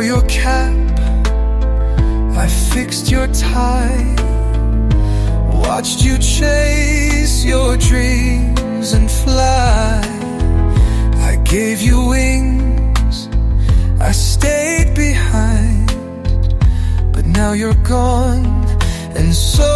your cap, I fixed your tie, watched you chase your dreams and fly. I gave you wings, I stayed behind, but now you're gone, and so